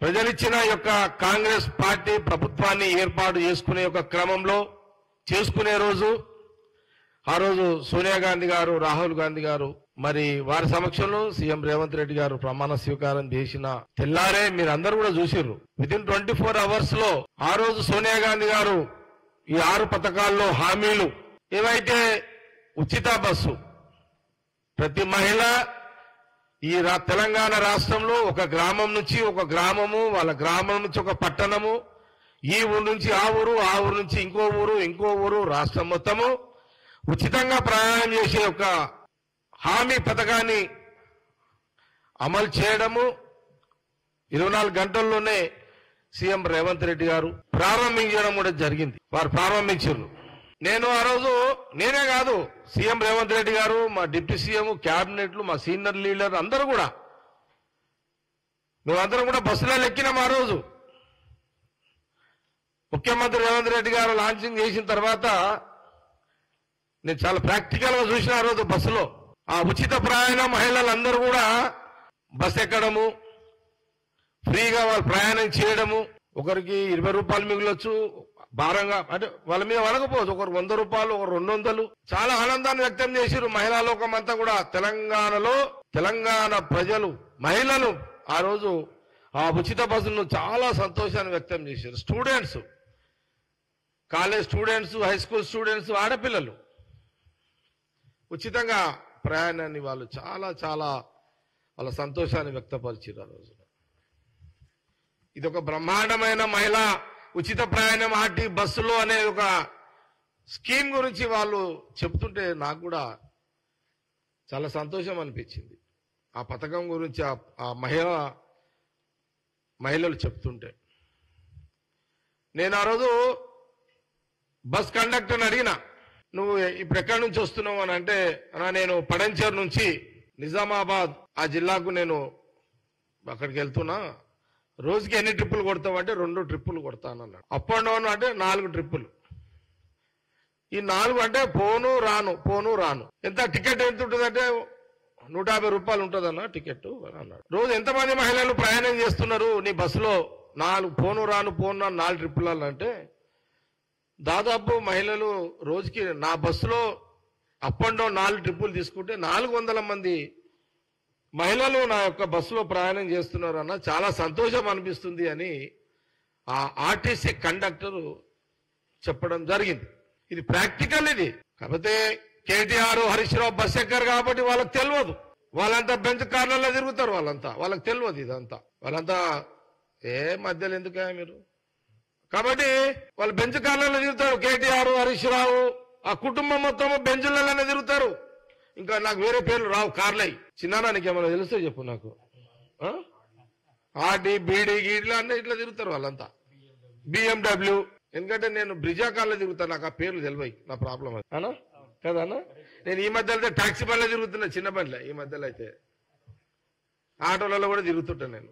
ప్రజలిచ్చిన యొక్క కాంగ్రెస్ పార్టీ ప్రభుత్వాన్ని ఏర్పాటు చేసుకునే యొక్క క్రమంలో చేసుకునే రోజు ఆ రోజు సోనియా గాంధీ గారు, రాహుల్ గాంధీ గారు మరి వారి సమక్షంలో సీఎం రేవంత్ రెడ్డి గారు ప్రమాణ స్వీకారం చేసిన తెల్లారే మీరందరూ కూడా చూసిర్రు. వితిన్ 24 అవర్స్ లో ఆ రోజు సోనియా గాంధీ గారు ఈ 6 పథకాల్లో హామీలు ఏవైతే ఉచిత బస్సు ప్రతి మహిళ ఈ తెలంగాణ రాష్ట్రంలో ఒక గ్రామం నుంచి ఒక గ్రామము, వాళ్ళ గ్రామం నుంచి ఒక పట్టణము, ఈ ఊరు నుంచి ఆ ఊరు, ఆ ఊరు నుంచి ఇంకో ఊరు రాష్ట్రం మొత్తము ఉచితంగా ప్రయాణం చేసే ఒక హామీ పథకాన్ని అమలు చేయడము 24 గంటల్లోనే సీఎం రేవంత్ రెడ్డి గారు ప్రారంభించడం కూడా జరిగింది. వారు ప్రారంభించారు. నేను ఆ రోజు నేనే కాదు, సీఎం రేవంత్ రెడ్డి గారు, మా డిప్యూటీ సీఎం, క్యాబినెట్లు, మా సీనియర్ లీడర్ అందరూ కూడా మేమందరం కూడా బస్సులో ఎక్కినాం. ఆ రోజు ముఖ్యమంత్రి రేవంత్ రెడ్డి గారు లాంచింగ్ చేసిన తర్వాత నేను చాలా ప్రాక్టికల్ గా చూసిన ఆ రోజు బస్సులో ఆ ఉచిత ప్రయాణం మహిళలందరూ కూడా బస్ ఎక్కడము, ఫ్రీగా వాళ్ళు ప్రయాణం చేయడము, ఒకరికి 20 రూపాయలు మిగిలొచ్చు, భారంగా అంటే వాళ్ళ మీద వనకపోవచ్చు, ఒకరు 100 రూపాయలు, ఒకరు 200. చాలా ఆనందాన్ని వ్యక్తం చేశారు మహిళా లోకం అంతా కూడా. తెలంగాణలో తెలంగాణ ప్రజలు మహిళలు ఆ రోజు ఆ ఉచిత బస్సును చాలా సంతోషాన్ని వ్యక్తం చేశారు. Students, college students, high school students, ఆడపిల్లలు ఉచితంగా ప్రయాణాన్ని వాళ్ళు చాలా చాలా వాళ్ళ సంతోషాన్ని వ్యక్తపరిచారు ఆ రోజు. ఇది ఒక బ్రహ్మాండమైన మహిళా ఉచిత ప్రయాణం ఆర్టీ బస్సులో అనే ఒక స్కీమ్ గురించి వాళ్ళు చెప్తుంటే నాకు కూడా చాలా సంతోషం అనిపించింది. ఆ పథకం గురించి ఆ మహిళలు చెప్తుంటే నేను ఆ రోజు బస్ కండక్టర్ని అడిగిన, నువ్వు ఇప్పుడు ఎక్కడి నుంచి వస్తున్నావు అని అంటే, నేను పడంచేరు నుంచి నిజామాబాద్ ఆ జిల్లాకు నేను అక్కడికి వెళ్తున్నా, రోజుకి ఎన్ని ట్రిప్పులు కొడతావు అంటే 2 ట్రిప్పులు కొడతాను అన్నాడు. అప్ అండ్ డౌన్ అంటే 4 ట్రిప్పులు. ఈ 4 అంటే పోను రాను. ఎంత టికెట్ ఎంత ఉంటుందంటే 150 రూపాయలు ఉంటుందన్న టికెట్ అన్నాడు. రోజు ఎంతమంది మహిళలు ప్రయాణం చేస్తున్నారు నీ బస్సులో? 4 పోను రాను 4 ట్రిప్పులు అంటే దాదాపు మహిళలు రోజుకి నా బస్సులో అప్ అండ్ డౌన్ 4 ట్రిప్పులు తీసుకుంటే 400 మంది మహిళలు నా యొక్క బస్సులో ప్రయాణం చేస్తున్నారు అన్న, చాలా సంతోషం అనిపిస్తుంది అని ఆ ఆర్టీసీ కండక్టర్ చెప్పడం జరిగింది. ఇది ప్రాక్టికల్. ఇది కాకపోతే కేటీఆర్, హరీష్ రావు బస్ ఎక్కారు కాబట్టి వాళ్ళకి తెలియదు. వాళ్ళంతా బెంచ్ కార్లలో తిరుగుతారు. వాళ్ళకి తెలియదు ఇదంతా. వాళ్ళంతా మధ్యలో ఎందుకు మీరు కాబట్టి వాళ్ళు బెంచ్ కార్లలో తిరుగుతారు. కేటీఆర్, హరీష్ రావు ఆ కుటుంబం మొత్తం బెంచులలోనే తిరుగుతారు. ఇంకా నాకు వేరే పేర్లు రావు. కార్లై చిన్న నీకేమైనా తెలిస్తే చెప్పు నాకు. ఆర్డీ, బీడీ, గీడ్లు అన్నీ ఇట్లా తిరుగుతారు వాళ్ళంతా. BMW, ఎందుకంటే నేను బ్రిజా కార్లో తిరుగుతాను, నాకు ఆ పేర్లు తెలివై. నా ప్రాబ్లం అది అనా కదా అన్న. నేను ఈ మధ్యలో అయితే టాక్సీ బండ్లో తిరుగుతున్నా, చిన్న బండ్లే. ఈ మధ్యలో అయితే ఆటోలలో కూడా తిరుగుతుంటాను నేను.